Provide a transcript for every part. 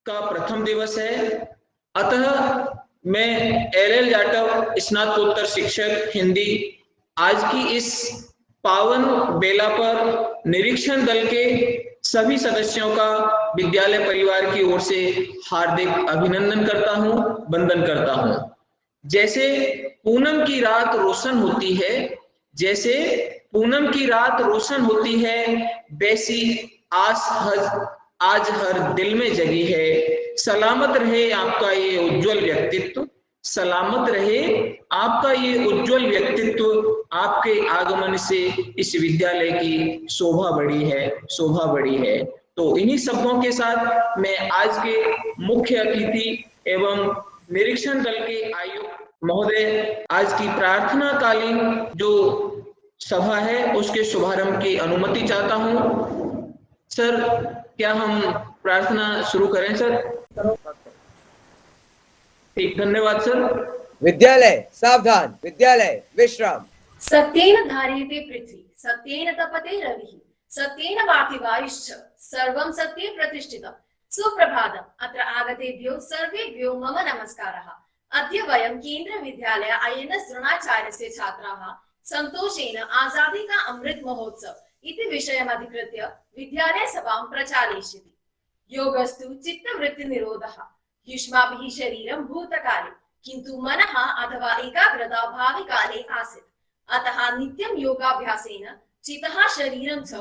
का प्रथम दिवस है। अतः मैं LL जाटव स्नातकोत्तर शिक्षक हिंदी आज की इस पावन बेला पर निरीक्षण दल के सभी सदस्यों का विद्यालय परिवार की ओर से हार्दिक अभिनंदन करता हूं, वंदन करता हूं। जैसे पूनम की रात रोशन होती है, जैसे पूनम की रात रोशन होती है, वैसी आज हर दिल में जगी है। सलामत रहे आपका ये उज्जवल व्यक्तित्व, सलामत रहे आपका ये उज्जवल व्यक्तित्व। आपके आगमन से इस विद्यालय की शोभा बढ़ी है, शोभा बढ़ी है। तो इन्हीं शब्दों के साथ मैं आज के मुख्य अतिथि एवं निरीक्षण दल के आयुक्त महोदय आज की प्रार्थना कालीन जो सभा है उसके शुभारंभ की अनुमति चाहता हूं। सर, क्या हम प्रार्थना शुरू करें सर? ठीक, धन्यवाद सर। विद्यालय सावधान, विद्यालय विश्राम। सत्येन धार्यते पृथ्वी, सत्येन तपते रविः, सत्येन वाति वायुश्च, सर्वं सत्ये प्रतिष्ठितम्। सुप्रभातम्। अत्र आगतेभ्यो सर्वेभ्यो मम नमस्कारः। अद्य वयं केन्द्र विद्यालय INS द्रोणाचार्यस्य छात्राः सन्तोषेण आजादी का अमृत महोत्सव इति विषयम् अधिकृत्य विद्यालय सभां प्रचालयिष्यति। योगस्तु चित्तवृत्ति निरोधः, युष्माभिः शरीरं भूतकाले किन्तु मनः अथवा एकाग्रता भाविकाले आसीत्। अतः नित्यं योगाभ्यासेन चित्तः शरीरं च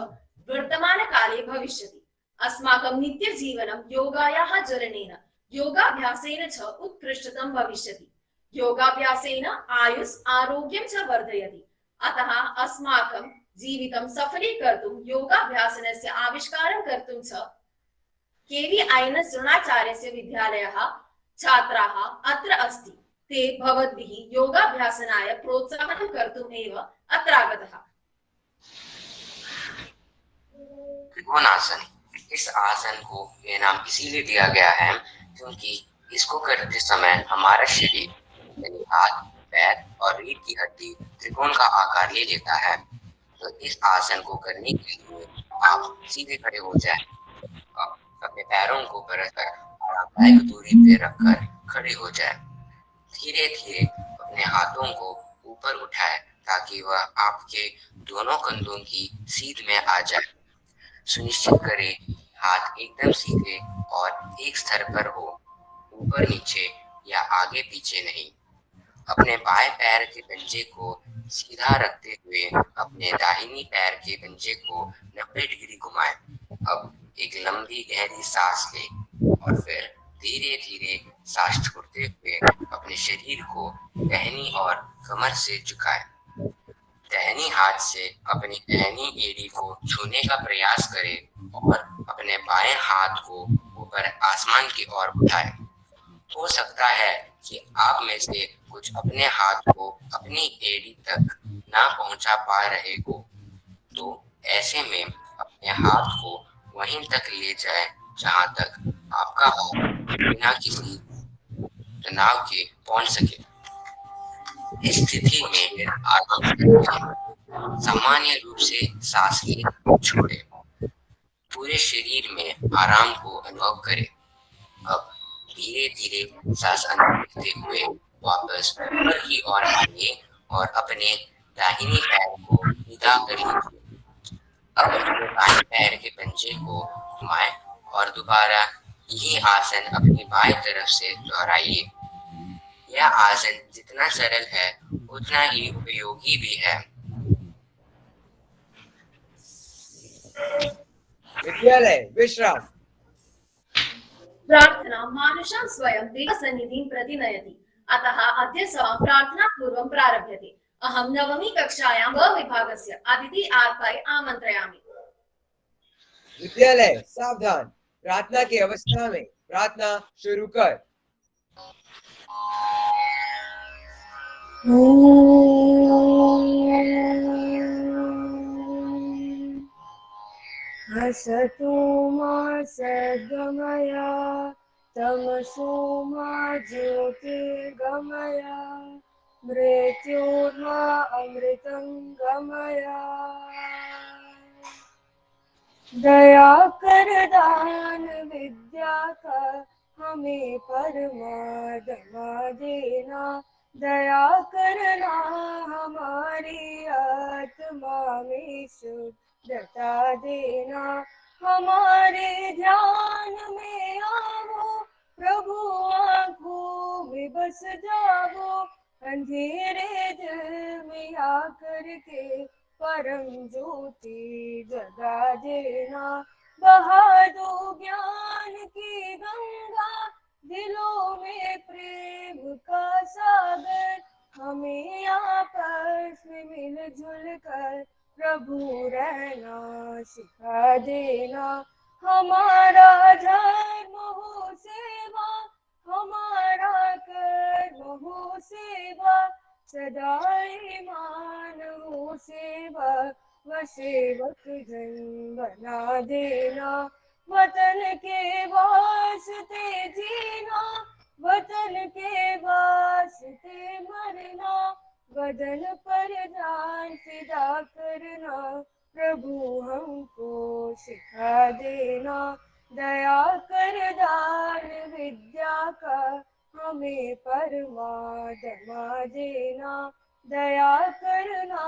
वर्तमानकाले भविष्यति। अस्माकं नित्यजीवनं योगायाः ज्वलनेन योगाभ्यासेन च उत्कृष्टतम भविष्यति। योगाभ्यासेन आयुस् आरोग्यं च वर्धयति। अतः अस्माकं जीवितं सफलीकर्तुं योगाभ्यासनस्य आविष्कारं कर्तुं च KVINS द्रोणाचार्यस्य विद्यालयः छात्राः अत्र अस्ति। ते भवद्भिः योगाभ्यासनाय प्रोत्साहनं कर्तुम् एव अत्र आगतः। त्रिकोणासन, इस आसन को ये नाम इसीलिए दिया गया है क्योंकि इसको करते समय हमारा शरीर यानी हाथ, पैर और रीढ़ की हड्डी त्रिकोण का आकार ले लेता है। तो इस आसन को करने के लिए आप सीधे खड़े हो जाएं। आप अपने पैरों को परस्पर आरामदायक दूरी पे रखकर खड़े हो जाएं। धीरे धीरे अपने हाथों को ऊपर उठाएं ताकि वह आपके दोनों कंधों की सीध में आ जाए। सुनिश्चित करें हाथ एकदम सीधे और एक स्तर पर हो, ऊपर नीचे या आगे पीछे नहीं। अपने बाएं पैर के पंजे को सीधा रखते हुए अपने दाहिनी पैर के पंजे को 90 डिग्री घुमाएं। अब एक लंबी गहरी सांस लें और फिर धीरे धीरे सांस छोड़ते हुए अपने शरीर को दाहिनी और कमर से झुकाएं। दाहिनी हाथ से अपनी दाहिनी एड़ी को छूने का प्रयास करें और अपने बाएं हाथ को ऊपर आसमान की ओर उठाएं। हो सकता है कि आप में से कुछ अपने हाथ को अपनी एड़ी तक ना पहुंचा पा रहे हो, तो ऐसे में अपने हाथ को वहीं तक ले जाएं जहां तक आपका हाथ बिना किसी तनाव के पहुंच सके। इस स्थिति में फिर आराम से सामान्य रूप से सांस लें, छोड़ें। पूरे शरीर में आराम को अनुभव करें। अब धीरे धीरे सांस अंदर लेते हुए वापस ऊपर की ओर आइए और अपने दाहिनी पैर को सीधा कर लीजिए। अब अपने बाएं पैर के पंजे को घुमाएं और दोबारा यही आसन अपनी बाएं तरफ से दोहराइए। यह आसन जितना सरल है उतना ही उपयोगी भी है। विद्यालय विश्राम। प्रार्थना मानुषं स्वयं देवसन्निधिं प्रति नयति। अतः अद्य सभां प्रार्थनापूर्वं प्रारभ्यते। अहं नवमी कक्षायां ब विभागस्य अदिति आर्पाई आमन्त्रयामि। विद्यालय सावधान, प्रार्थना की अवस्था में प्रार्थना शुरू कर। हसतु मा सद्गमय, तमसो मा ज्योतिर्गमय, मृत्योर्मा अमृतं गमय। दया कर दान विद्या का हमें परमात्मा देना, दया करना हमारी आत्मा में शुद्धता देना, हमारे ध्यान में आओ प्रभु, आँखों में बस जाओ, अंधेरे दिल में आकर के परम ज्योति जगा देना, बहा दो ज्ञान की गंगा, दिलों में प्रेम का सागर, हमें आपस में मिलजुल कर प्रभु रहना सिखा देना, हमारा धर्म हो सेवा, हमारा कर्म हो सेवा, सदा ईमान हो सेवा, व सेवक जन बना देना, वतन के वास्ते जीना, वतन के वास्ते मरना, वतन पर जान फिदा करना, प्रभु हमको सिखा देना, दया कर दान विद्या का हमें परमात्मा देना, दया करना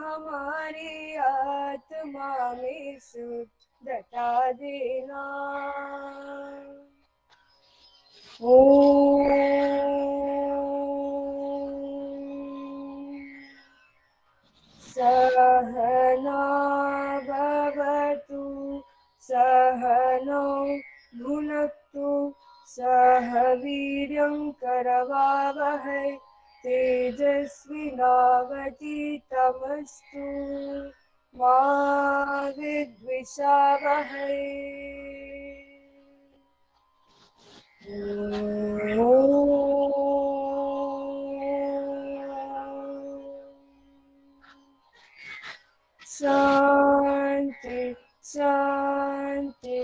हमारी आत्मा में शुद्धता देना। ओम सहना भवतु सहनौ भुनक्तु सह वीर्यं करवावहै तेजस्विनावधीतमस्तु मा विद्विषावहै। शांति शांति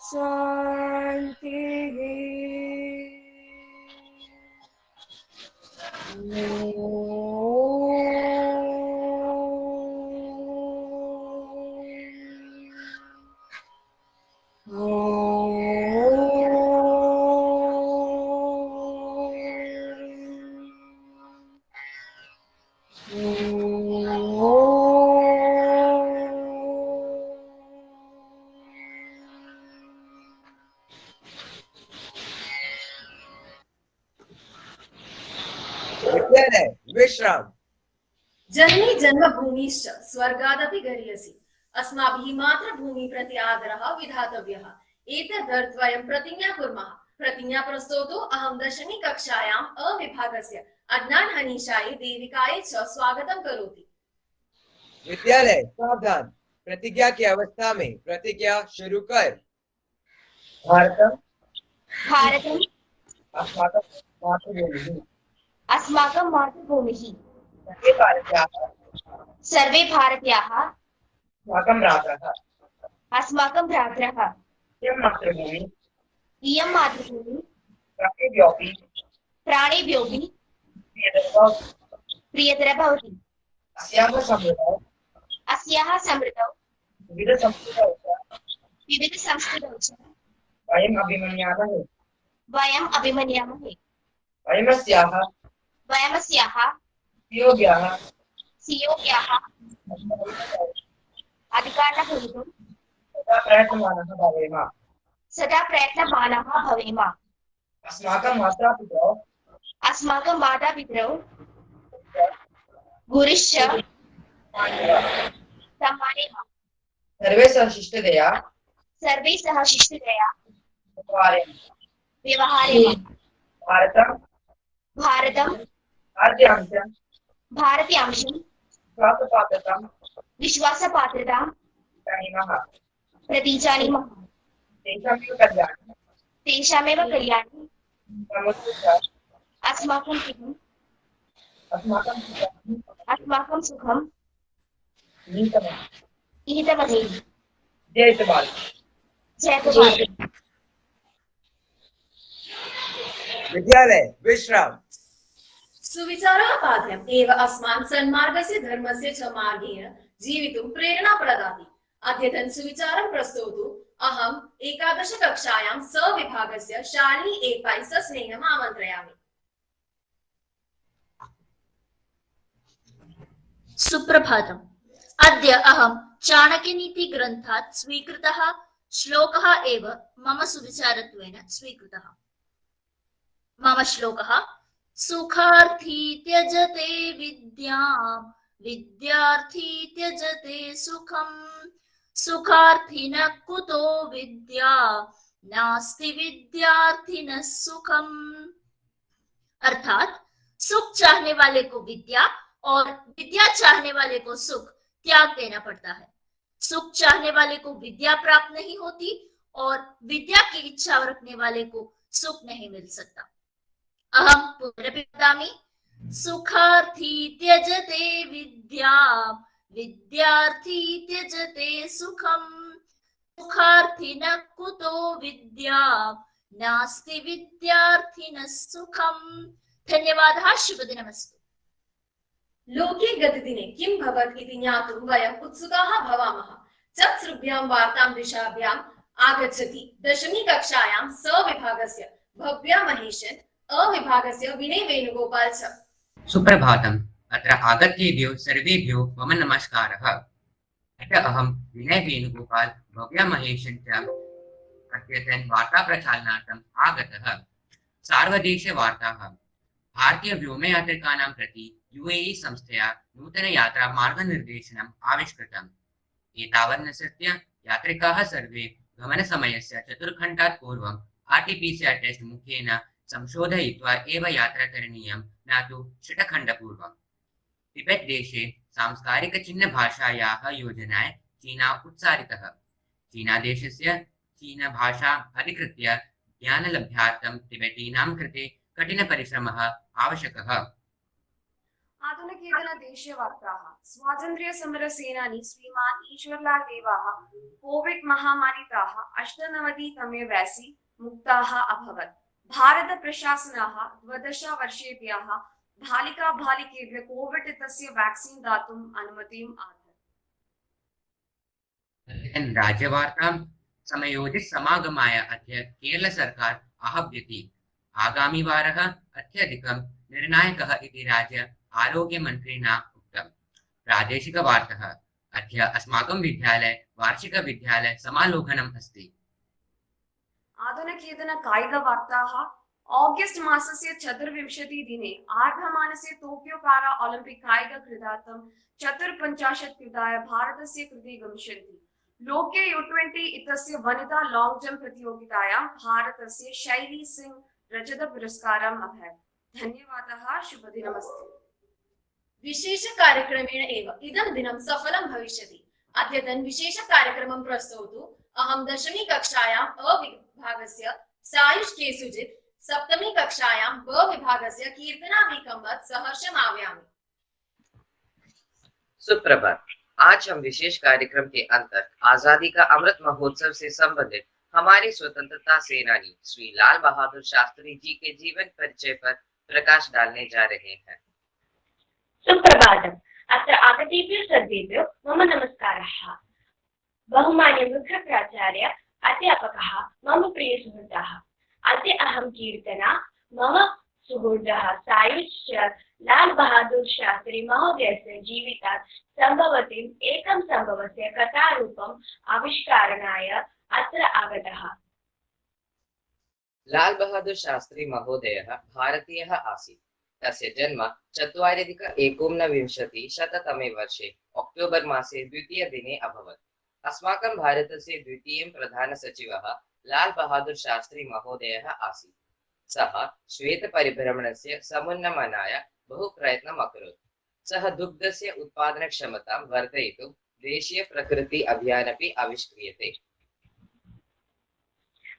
शांति। विद्यालय विश्राम। जननी जन्मभूमिश्च स्वर्गादपि गरीयसी, अस्माभिः मातृभूमि प्रति आदरः विधातव्यः। एतदर्थं वयं प्रतिज्ञा कुर्मः। प्रतिज्ञा प्रस्तोतो अहं 10वीं कक्षायाम् अविभागस्य अज्ञानहनिशाय देविकायै च स्वागतं करोति। विद्यालय सावधान, प्रतिज्ञा की अवस्था में प्रतिज्ञा शुरू कर। भारतम भारतम अस्माकं मातृभूमिः, सर्वे भारतीयाः अस्माकं भ्रातरः, इयं मातृभूमिः प्राणिभ्योऽपि प्रियतर भवति। अस्याः समृद्धौ विविधसंस्कृतौ च वयम् अभिमन्यामहे। वयमस्याः सियोग्याः अधिकारिणः भवितुं सदा प्रयत्नमानः भवेम। अस्माकं मातापितरौ गुरुश्च सम्मानेम। सर्वे सह शिष्टतया व्यवहारेम। भारतं भारतीयांशं विश्वासपात्रतां प्रति जानीमः। तेषामेव कल्याणे अस्माकं सुखं निहितमस्ति। जय भारत। विद्यालय विश्राम। सुविचारः पाठ्यम् एव अस्मान् सन्मार्गस्य धर्मस्य च मार्गेण जीवितुं प्रेरणा प्रदाति। अद्यतन सुविचारं प्रस्तौतु अहम् एकादश कक्षायां सविभागस्य शालिनी एपै सस्नेहम् आमन्त्रयामि। सुप्रभातम्। अद्य अहं चाणक्यनीति ग्रन्थात् स्वीकृतः श्लोकः एव मम सुविचारत्वेन स्वीकृतः। मम श्लोकः सुखार्थी त्यजते विद्यां विद्यार्थी त्यजते सुखम् सुखार्थिनः कुतो विद्या नास्ति विद्यार्थिनः सुखम्। अर्थात सुख चाहने वाले को विद्या और विद्या चाहने वाले को सुख त्याग देना पड़ता है। सुख चाहने वाले को विद्या प्राप्त नहीं होती और विद्या की इच्छा रखने वाले को सुख नहीं मिल सकता। अहम पुनरपि वदामि सुखार्थी त्यजते विद्यां विद्यार्थी त्यजते सुखम् सुखार्थिनः कुतो विद्या नास्ति विद्यार्थिनः सुखम्। धन्यवादः। शुभदिनमस्तु। लोके गतदिने किं भवत् इति ज्ञातुं वयम् उत्सुकाः भवामः। चतुर्भ्यां वार्तां दिशाभ्याम् आगच्छति दशमी कक्षायां सविभागस्य भव्या महेशन् अविभागस्य विनय वेणुगोपाल च। सुप्रभातम्। अत्र आगतेभ्यो सर्वेभ्यो मम नमस्कारः। अत्र अहं विनय वेणुगोपाल भव्या महेशन् च अद्यतन वार्ताप्रचालनार्थम् आगतः। सार्वदेशीयवार्ताः। भारतीय व्योमयात्रिकानां प्रति UAE संस्थया नूतन यात्रा मार्गनिर्देशनम् आविष्कृतम्। एतावन्नसत्य यात्रिकाः सर्वे गमनसमयस्य 4 घण्टात् पूर्वं RT-PCR टेस्ट् मुखेन संशोधयित्वा एव यात्रा करणीयं, न तु षट्खण्डपूर्वम्। तिबेट् देशे सांस्कारिकचिह्नभाषायाः योजनाय चीना उत्सारितः। चीनादेशस्य चीनभाषा अधिकृत्य ज्ञानलभ्यार्थं तिबेटीनां कृते कठिनपरिश्रमः आवश्यकः। आधुनिकेतन देशीयवार्ताः। स्वातन्त्र्य समर सेनानी श्रीमान् ईश्वरलाल देवाः कोविड महामारीतः 98तमे वयसि मुक्ताः अभवत्। भारत प्रशासनः 12 वर्षेभ्यः बालिका बालिकेभ्यः कोविड इत्यस्य व्याक्सीन् दातुम् अनुमतिम् आदत्। राज्यवार्तां समयोजित समागमाय अद्य केरल सर्कार आहव्यति। आगामी वारः अत्यधिकं निर्णायकः इति राज्य आरोग्यमन्त्रिणा उक्तम्। प्रादेशिकवार्ताः। अद्य अस्माकं विद्यालये वार्षिकविद्यालय समालोकनम् अस्ति। आधुनिकेतन कायिकवार्ताः। ऑगस्ट मासस्य 24 दिने आरभमानस्य टोक्यो पारा ओलम्पिक कायिकक्रीडार्थं 54 क्रीडाय भारतस्य कृते गमिष्यन्ति। लोके U20 इत्यस्य वनिता लॉन्ग जंप प्रतियोगितायां भारतस्य शैली सिंह रजत पुरस्कारम् अभयत्। धन्यवादः। शुभदिनमस्तु। विशेष कार्यक्रमेण एव इदं दिनं सफलं भविष्यति। अद्यतन विशेष कार्यक्रमं प्रस्तौतु अहं दशमी कक्षायां अ विभागस्य सायुष केसुजित्, सप्तमी कक्षायां ब विभागस्य कीर्तना विकम्बत् सहर्षम् आह्वयामि। सुप्रभात। आज हम विशेष कार्यक्रम के अंतर्गत आजादी का अमृत महोत्सव से संबंधित हमारे स्वतंत्रता सेनानी श्री लाल बहादुर शास्त्री जी के जीवन परिचय पर प्रकाश डालने जा रहे हैं। सुप्रभातम्। अत्र आगतेभ्यो सर्वेभ्यो मम नमस्कारः। बहुमान्य मुख्य प्राचार्य, अध्यापकः, मम प्रिय सुहृदाः, अद्य अहं कीर्तना मम सुहृदः सायुष लाल बहादुर शास्त्री महोदयस्य जीवितात् सम्भवतीम् एकं सम्भवस्य कथारूपम् आविष्कारणाय अत्र आगतः। लाल बहादुर शास्त्री महोदयः भारतीयः आसीत्। तस्य जन्म 4अधिक-19-शततमे वर्षे अक्टोबर् मासे 2 दिने अभवत्। अस्माकं भारतस्य द्वितीयं प्रधानसचिवः लाल बहादुर शास्त्री महोदयः आसीत्। सः श्वेतपरिभ्रमणस्य समुन्नमनाय बहु प्रयत्नम् अकरोत्। सः दुग्धस्य उत्पादनक्षमतां वर्धयितुं देशीय प्रकृति अभियानपि आविष्क्रियते।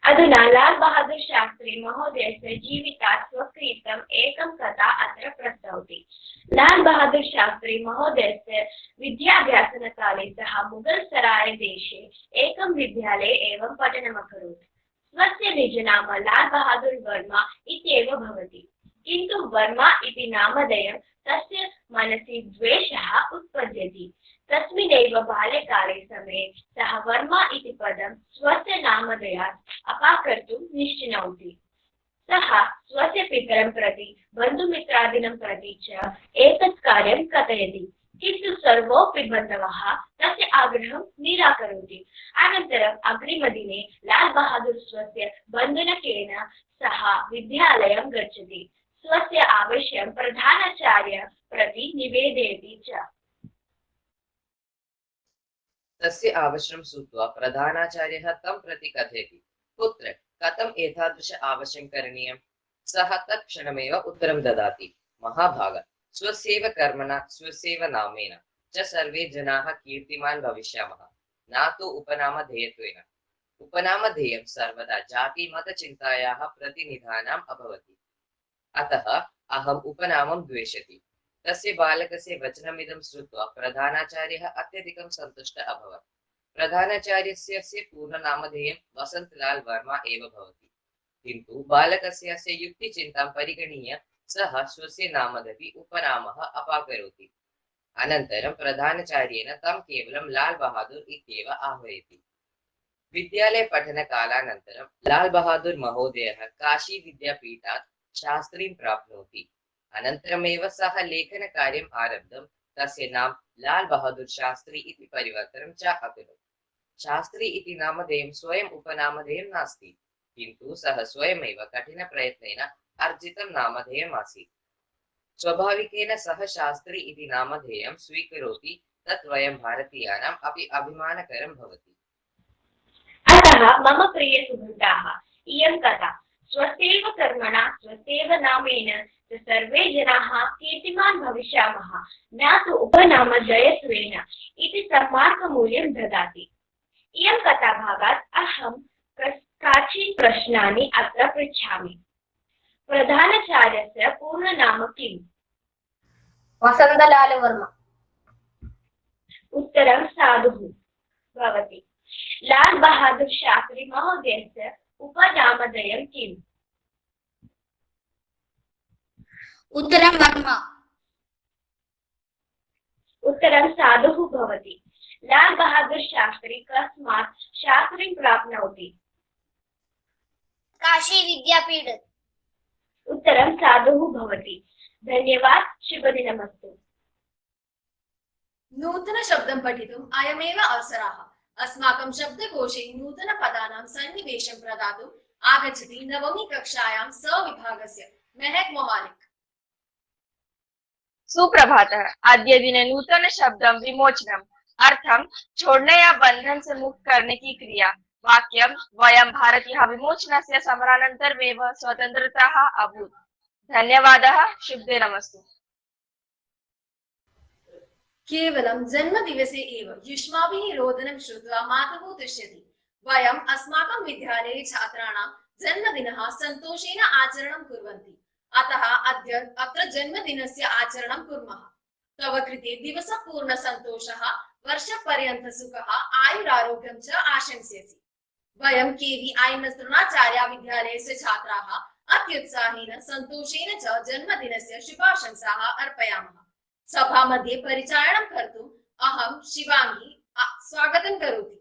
अधुना लाल बहादुर शास्त्री महोदयस्य जीवितात् स्वकृतम् एकं कथा अत्र प्रस्तौति। लाल बहादुर शास्त्री महोदयस्य विद्याभ्यासनकाले सः मुगल सराय देशे एकं विद्यालये एवं पठनमकरोत्। स्वस्य निजनाम लाल बहादुर वर्मा इत्येव भवति, किन्तु वर्मा इति नामधेयं तस्य मनसि द्वेषः उत्पद्यति। तस्मिन्नेव बाल्यकाले समये सः वर्मा इति पदं स्वस्य नामधेयात् अपाकर्तुं निश्चिनोति। सः स्वस्य पितरं प्रति बन्धुमित्रादीनं प्रति च एतत् कार्यं कथयति, किन्तु सर्वोऽपि बन्धवः तस्य आग्रहं निराकरोति। अनन्तरम् अग्रिमदिने लाल् बहादुर् स्वस्य बन्धुनकेन सह विद्यालयं गच्छति, स्वस्य आवश्यकं प्रधानाचार्य प्रति निवेदयति च। तस्य आवश्यकं श्रुत्वा प्रधानाचार्यः तं प्रति कथयति, पुत्र कथम् एतादृश आवश्यकं करणीयं? सः तत्क्षणमेव उत्तरं ददाति, महाभाग, स्वस्यैव कर्मणा स्वस्यैव नामेन च सर्वे जनाः कीर्तिमान् भविष्यामः, न तु उपनामधेयत्वेन। उपनामधेयं सर्वदा जातिमतचिन्तायाः प्रतिनिधानाम् अभवति, अतः अहम् उपनामं द्वेषति। तस्य बालकस्य वचनमिदं श्रुत्वा प्रधानाचार्यः अत्यधिकं सन्तुष्टः अभवत्। प्रधानाचार्यस्य पूर्णनामधेयं वसन्तलाल् वर्मा एव भवति, किन्तु बालकस्य युक्तिचिन्तां परिगणय्य सः स्वस्य नामदपि उपनामः अपाकरोति। अनन्तरं प्रधानाचार्येण तं केवलं लाल् बहादुर् इत्येव आह्वयति। विद्यालयपठनकालानन्तरं लाल् बहादुर् महोदयः काशी विद्यापीठात् शास्त्रीं प्राप्नोति। अनन्तरमेव सः लेखनकार्यम् आरब्धं, तस्य नाम लाल् बहादुर् शास्त्री इति परिवर्तनं च अकरोत्। शास्त्री इति नामधेयं स्वयम् उपनामधेयं नास्ति, किन्तु सः स्वयमेव कठिनप्रयत्नेन अर्जितं नामधेयम् आसीत्। स्वाभाविकेन सः शास्त्री इति नामधेयं स्वीकरोति, तत् वयं भारतीयानाम् अपि अभिमानकरं भवति। अतः मम प्रियसुहृदाः, इयं कथा स्वस्यैव कर्मणा स्वस्यैव नामेन च सर्वे जनाः कीर्तिमान् भविष्यामः, न तु उपनामधेयत्वेन इति सम्मार्गमूल्यं ददाति। इयं कथाभागात् अहं काचिन् प्रश्नानि अत्र पृच्छामि। प्रधानाचार्यस्य पूर्णनाम किम्? वसन्तलाल वर्मा। उत्तरं साधुः भवति। लाल् बहादुर् शास्त्री महोदयस्य उपनामधेयं किम्? उत्तरं वर्मा। उत्तरं साधुः भवति। लाल् बहादुर् शास्त्री कस्मात् शास्त्रीं प्राप्नोति? काशी विद्यापीठ। उत्तरं साधुः भवति। धन्यवाद, शुभदिनमस्तु। नूतन शब्दं पठितुम् अयमेव अवसरः। अस्माकं शब्दकोशे नूतन पदानां सन्निवेशं प्रदातुम् आगच्छति नवमी कक्षायां सविभागस्य महक मोहालिक। सुप्रभातः। अद्य दिने नूतन शब्दं विमोचनम् अर्थम छोड़ने या बंधन से मुक्त करने की क्रिया। वाक्यं वयं भारतीयः विमोचनस्य समरानन्तरमेव स्वतन्त्रताः अभूत्। धन्यवादः, शुभदिनमस्तु। केवलं जन्मदिवसे एव युष्माभिः रोदनं श्रुत्वा मातुः तुष्यति। वयम् अस्माकं विद्यालये छात्राणां जन्मदिनः सन्तोषेण आचरणं कुर्वन्ति, अतः अद्य अत्र जन्मदिनस्य आचरणं कुर्मः। तव कृते दिवसपूर्णसन्तोषः, वर्षपर्यन्तसुखः, आयुरारोग्यं च आशंस्यसि। वयं KVI द्रोणाचार्य विद्यालयस्य छात्राः अत्युत्साहेन सन्तोषेण च जन्मदिनस्य शुभाशंसाः अर्पयामः। सभामध्ये परिचायनं कर्तुम् अहं शिवांगी स्वागतं करोति।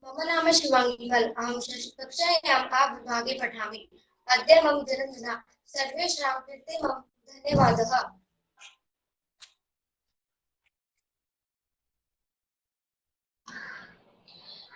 मम नाम शिवांगी फल। अहं षष्ठकक्षायाम् आ विभागे पठामि। अद्य मम जन्मदिनः। सर्वेषां कृते मम धन्यवादः।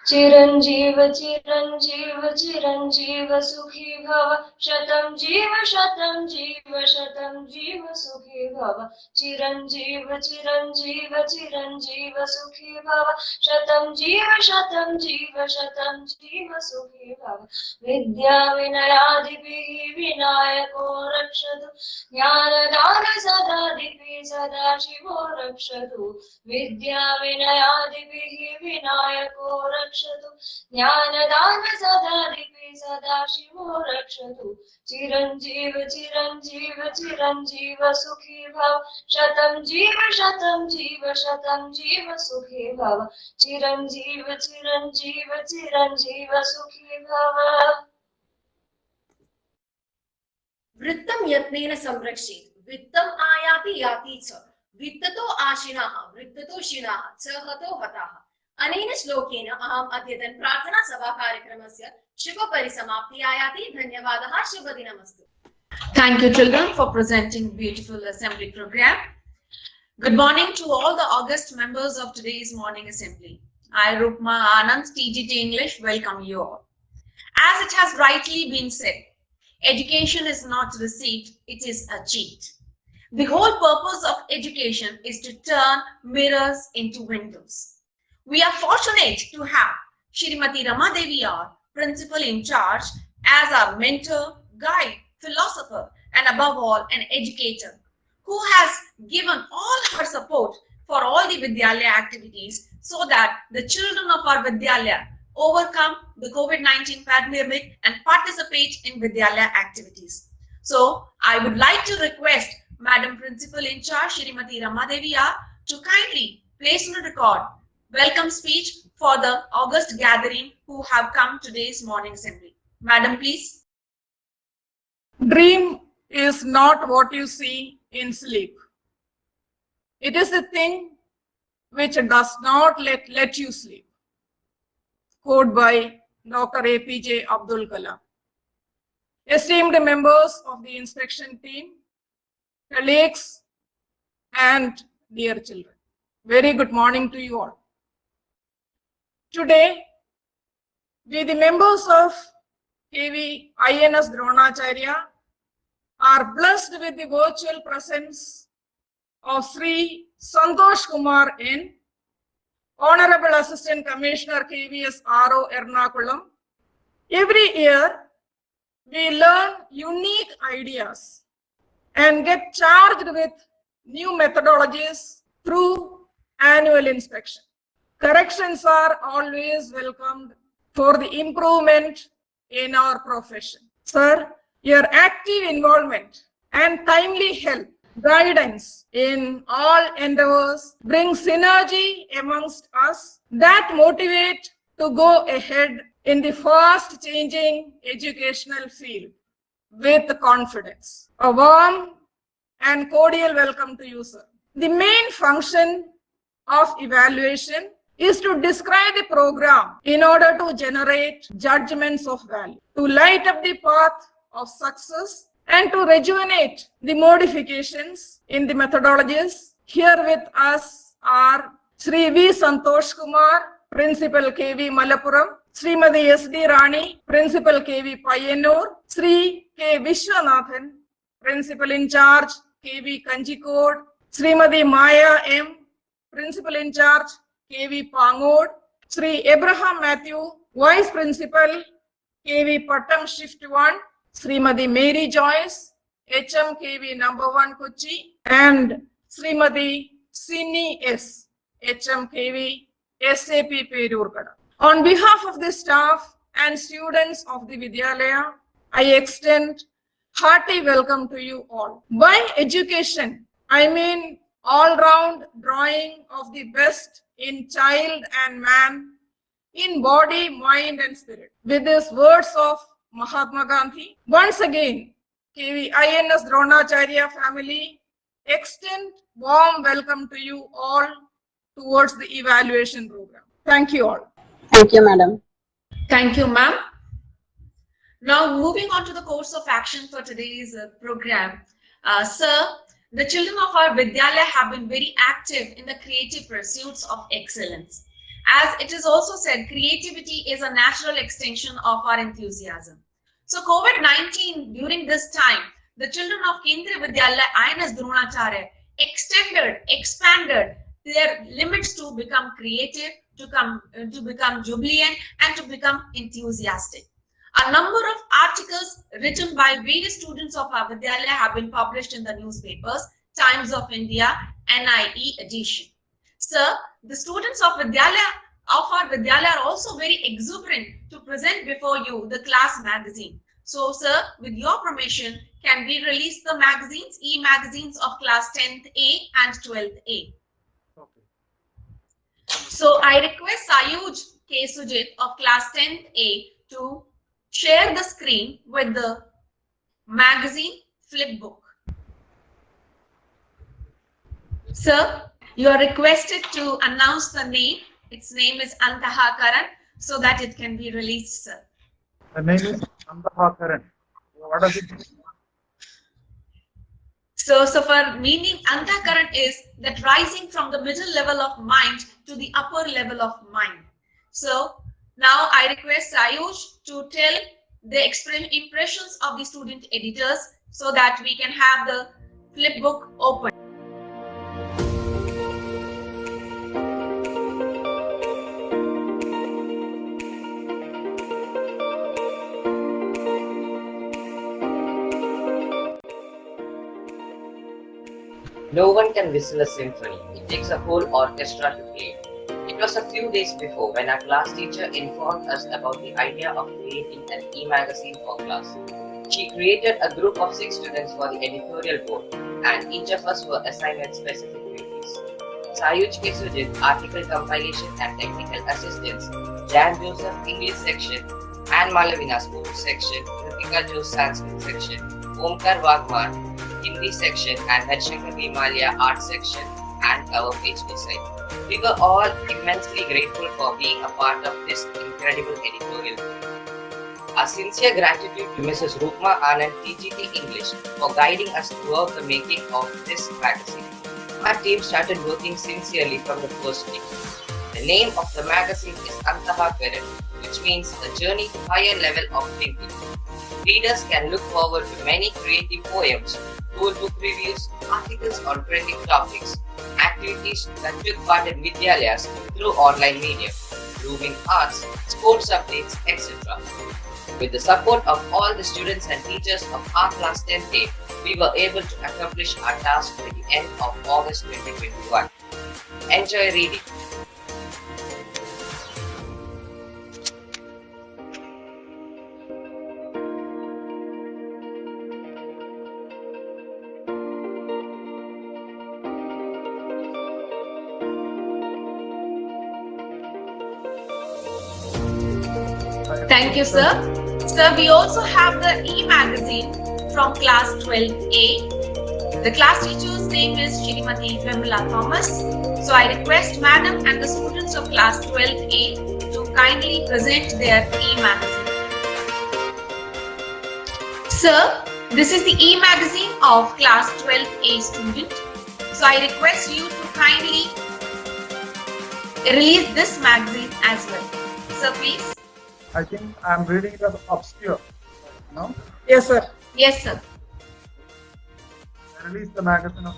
चिरंजीव चिरंजीव चिरंजीव सुखी भव, शतं जीव शतं जीव शतं जीव सुखी भव। चिरंजीव चिरंजीव चिरंजीव सुखी भव, शतं जीव शतं जीव शतं जीव सुखी भव। विद्या विनयादिभिः विनायको रक्षतु, ज्ञानदान सदादिभिः सदाशिवो रक्षतु। विद्या विनयादिभिः विनायको रक्षतु, ज्ञानदान सदादिभिः सदाशिवो रक्षतु। चिरंजीव चिरंजीव चिरंजीव सुखी भव, शतं जीव शतं जीव शतं जीव सुखी भव। चिरंजीव चिरंजीव चिरंजीव सुखी भव। वृत्तं यत्नेन संरक्षेत्, वित्तम् आयाति याति च। वित्ततो आशिनः वृत्ततो शिनः च हतो हताः। अनेन श्लोकेन अहम् अद्यतन प्रार्थना सभा कार्यक्रमस्य शुभ परिसमाप्ति आयाति। धन्यवादः। शुभदिनमस्तु। Thank you, children, for presenting beautiful assembly program. Good morning to all the august members of today's morning assembly. I, Rupma Anand, TGT English, welcome you all. As it has rightly been said, education is not receipt, it is a cheat. The whole purpose of education is to turn mirrors into windows. We are fortunate to have Shrimati Rama Devi, our principal in charge, as our mentor, guide, philosopher, and above all, an educator who has given all her support for all the Vidyalaya activities so that the children of our Vidyalaya overcome the COVID-19 pandemic and participate in Vidyalaya activities. So, I would like to request Madam Principal in charge, Shrimati Rama Devi, to kindly place on record welcome speech for the August gathering who have come today's morning assembly. Madam, please. Dream is not what you see in sleep. It is a thing which does not let you sleep. Quote by Dr. APJ Abdul Kalam. Esteemed members of the inspection team, colleagues, and dear children, very good morning to you all. Today, we, the members of KV INS Dronacharya, are blessed with the virtual presence of Sri Santosh Kumar N, Honorable Assistant Commissioner KVS RO Ernakulam. Every year, we learn unique ideas and get charged with new methodologies through annual inspection. Corrections are always welcomed for the improvement in our profession. Sir, your active involvement and timely help, guidance in all endeavors bring synergy amongst us that motivate to go ahead in the fast changing educational field with confidence. A warm and cordial welcome to you, sir. The main function of evaluation is to describe the program in order to generate judgments of value, to light up the path of success, and to rejuvenate the modifications in the methodologies. Here with us are Sri V. Santosh Kumar, Principal KV Malappuram, Srimati S.D. Rani, Principal KV Payyanur, Sri K. Vishwanathan, Principal in charge KV Kanjikode, Srimati Maya M, Principal in charge KV Pangod, Sri Abraham Matthew, Vice Principal KV Pattam Shift 1, Srimati Mary Joyce, HM KV number 1 Kochi, and Srimati Sini S, HM KV SAP Perurkada. On behalf of the staff and students of the Vidyalaya, I extend hearty welcome to you all. By education, I mean all-round drawing of the best in child and man, in body, mind, and spirit. With these words of Mahatma Gandhi, once again, KV INS Dronacharya family extend warm welcome to you all towards the evaluation program. Thank you all. Thank you, madam. Thank you, ma'am. Now, moving on to the course of action for today's program. Sir, the children of our Vidyalaya have been very active in the creative pursuits of excellence. As it is also said, creativity is a natural extension of our enthusiasm. So COVID-19, during this time, the children of Kendriya Vidyalaya INS Dronacharya expanded their limits to become creative, to become jubilant, and to become enthusiastic. A number of articles written by various students of our Vidyalaya have been published in the newspapers, Times of India, NIE edition. Sir, the students of our Vidyalaya are also very exuberant to present before you the class magazine. So, sir, with your permission, can we release the magazines, e-magazines of class 10th A and 12th A? Okay. So, I request Sayuj K. Sujit of class 10th A to share the screen with the magazine flip book. Sir, you are requested to announce the name. Its name is Antaha Karan, so that it can be released, sir. The name is Antaha Karan. What does it mean? So for meaning, Antakaran is that rising from the middle level of mind to the upper level of mind. So now I request Ayush to tell the impressions of the student editors so that we can have the flip book open. No one can whistle a symphony. It takes a whole orchestra to play. It was a few days before when our class teacher informed us about the idea of creating an e-magazine for class. She created a group of 6 students for the editorial board, and each of us were assigned specific duties. Sayuj K. Sujit, article compilation and technical assistance, Jan Joseph, English section, Anne Malavina, sports section, Kritika Jose, Sanskrit section, Omkar Wagmar, Hindi section, and Harshankar Vimalia, art section and cover page design. We were all immensely grateful for being a part of this incredible editorial. Our sincere gratitude to Mrs. Rukma Anand, TGT English, for guiding us throughout the making of this magazine. Our team started working sincerely from the first day. The name of the magazine is Antaha Karan, which means a journey to higher level of thinking. Readers can look forward to many creative poems, tour book reviews, articles on trending topics, activities that took part in Vidyalayas through online media, grooming arts, sports updates, etc. With the support of all the students and teachers of our class 10th, we were able to accomplish our task by the end of August 2021. Enjoy reading. Thank you, sir. Sir, we also have the e-magazine from class 12A. The class teacher's name is Shrimati Vimla Thomas. So I request Madam and the students of class 12A to kindly present their e-magazine. Sir, this is the e-magazine of class 12A student. So I request you to kindly release this magazine as well. Sir, please. I think I'm reading it as obscure. No? Yes, sir. Yes, sir. I released the magazine of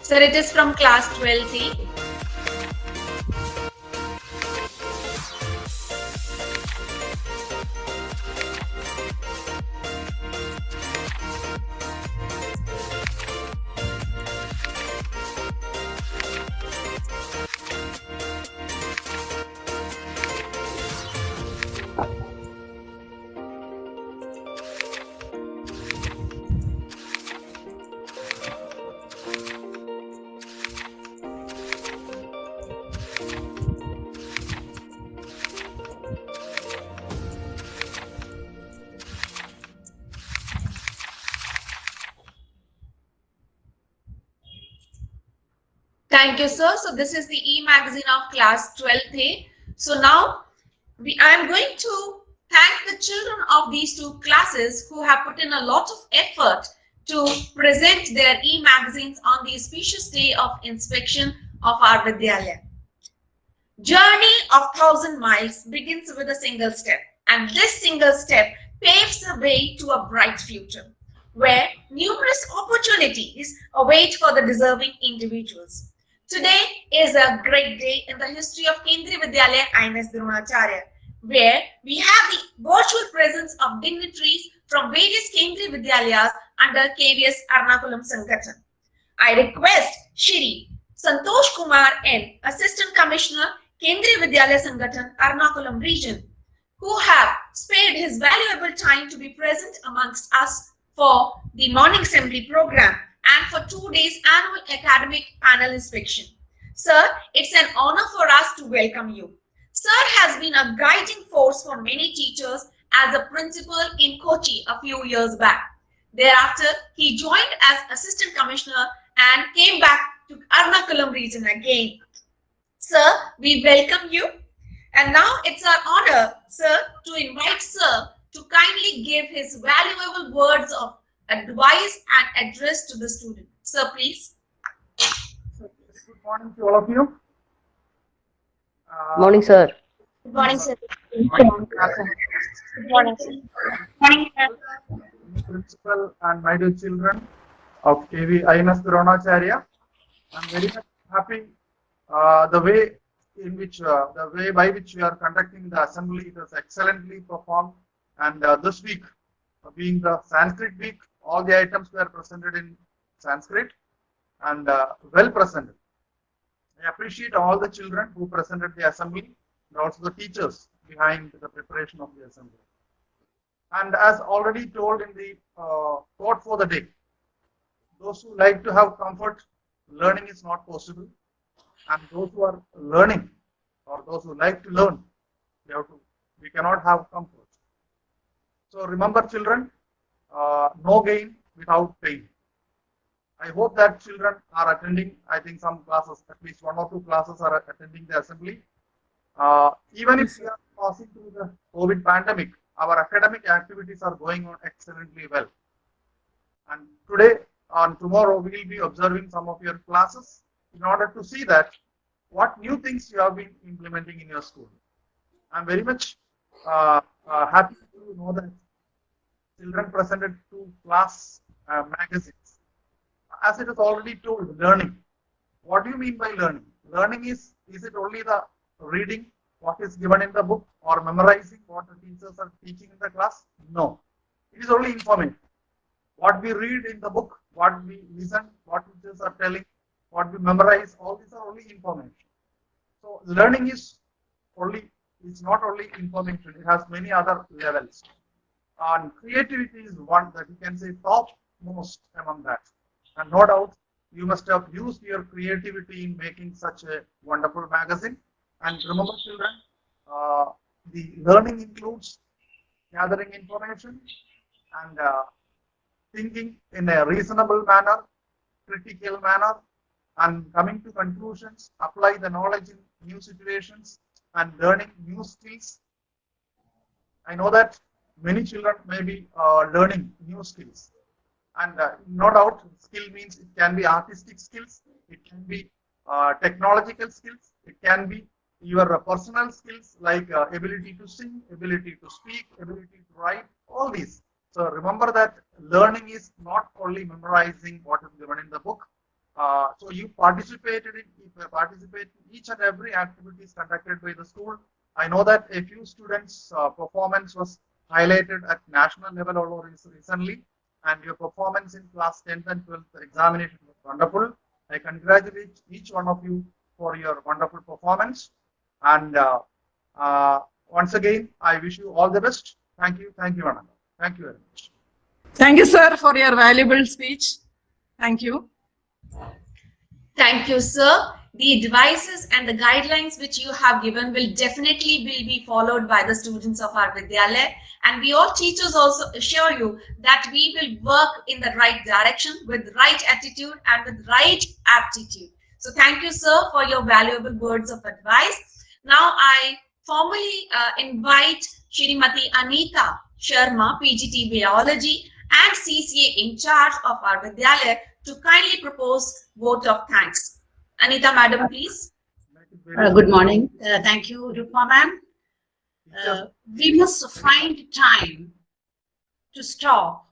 Sir, it is from class 12C. Thank you, sir. So this is the e-magazine of class 12th. So now I am going to thank the children of these two classes who have put in a lot of effort to present their e-magazines on the auspicious day of inspection of our Vidyalaya. Journey of 1,000 miles begins with a single step, and this single step paves the way to a bright future, where numerous opportunities await for the deserving individuals. Today is a great day in the history of Kendriya Vidyalaya INS Dronacharya, where we have the virtual presence of dignitaries from various Kendriya Vidyalayas under KVS Ernakulam Sangathan. I request Shri Santosh Kumar N, Assistant Commissioner, Kendriya Vidyalaya Sangathan, Ernakulam region, who have spared his valuable time to be present amongst us for the morning assembly program and for 2 days annual academic panel inspection. Sir, it's an honor for us to welcome you. Sir has been a guiding force for many teachers as a principal in Kochi a few years back. Thereafter, he joined as Assistant Commissioner and came back to Ernakulam region again. Sir, we welcome you. And now it's our honor, sir, to invite sir to kindly give his valuable words of advice and address to the student. Sir, please. Good morning to all of you. Morning, sir. Good morning, sir. Good morning, Good morning, sir. Morning, sir. Principal and my dear children of KV INS Dronacharya. I'm very much happy the way by which we are conducting the assembly. It was excellently performed, and this week being the Sanskrit week, all the items were presented in Sanskrit and well presented. I appreciate all the children who presented the assembly and also the teachers behind the preparation of the assembly. And as already told in the quote for the day, those who like to have comfort, learning is not possible. And those who are learning or those who like to learn, we cannot have comfort. So remember, children, no gain without pain. I hope that children are attending. I think some classes, at least 1 or 2 classes, are attending the assembly. Even if we are passing through the COVID pandemic, our academic activities are going on excellently well. And today and tomorrow, we will be observing some of your classes in order to see that what new things you have been implementing in your school. I'm very much happy to know that children presented 2 class magazines. As it is already told, learning. What do you mean by learning? Learning is it only the reading what is given in the book or memorizing what the teachers are teaching in the class? No. It is only information. What we read in the book, what we listen, what teachers are telling, what we memorize, all these are only information. So learning is not only information, it has many other levels. And creativity is one that you can say top most among that. And no doubt, you must have used your creativity in making such a wonderful magazine. And remember, children, the learning includes gathering information and thinking in a reasonable manner, critical manner, and coming to conclusions, apply the knowledge in new situations and learning new skills. I know that many children may be learning new skills. And no doubt, skill means it can be artistic skills, it can be technological skills, it can be your personal skills like ability to sing, ability to speak, ability to write, all these. So remember that learning is not only memorizing what is given in the book. So you participate in each and every activities conducted by the school. I know that a few students' performance was highlighted at national level all recently, and your performance in class 10th and 12th examination was wonderful. I congratulate each one of you for your wonderful performance. And once again, I wish you all the best. Thank you, Ananda. Thank you very much. Thank you, sir, for your valuable speech. Thank you. Thank you, sir. The advices and the guidelines which you have given will definitely be followed by the students of our Vidyalaya. And we all teachers also assure you that we will work in the right direction with right attitude and with right aptitude. So thank you, sir, for your valuable words of advice. Now I formally invite Shrimati Anita Sharma, PGT Biology and CCA in charge of our Vidyalaya, to kindly propose vote of thanks. Anita, madam, please. Good morning. Thank you, Rupa ma'am. We must find time to stop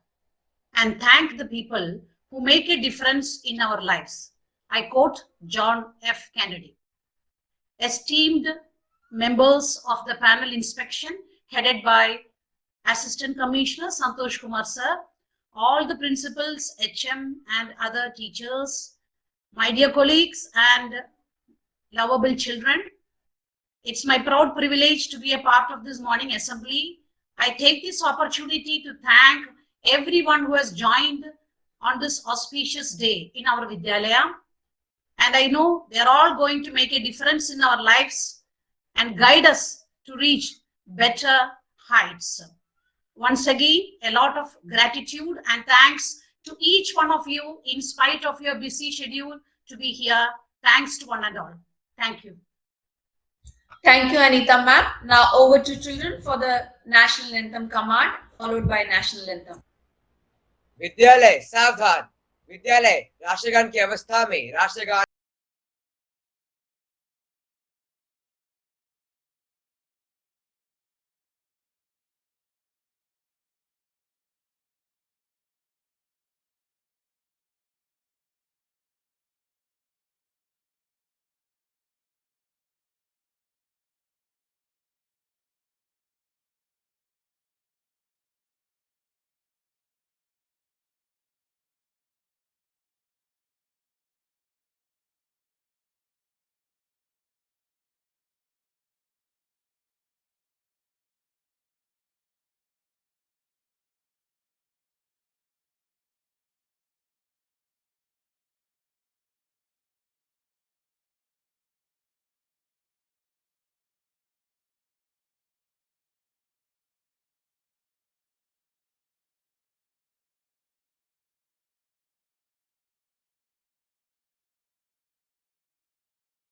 and thank the people who make a difference in our lives. I quote John F. Kennedy. Esteemed members of the panel inspection headed by Assistant Commissioner Santosh Kumar sir, all the principals, HM and other teachers, my dear colleagues and lovable children, it's my proud privilege to be a part of this morning assembly. I take this opportunity to thank everyone who has joined on this auspicious day in our Vidyalaya. And I know they're all going to make a difference in our lives and guide us to reach better heights. Once again, a lot of gratitude and thanks to each one of you in spite of your busy schedule to be here. Thanks to one and all. Thank you. Thank you, Anita ma'am. Now over to children for the national anthem command, followed by national anthem. विद्यालय सावधान। विद्यालय राष्ट्रगान की अवस्था में राष्ट्रगान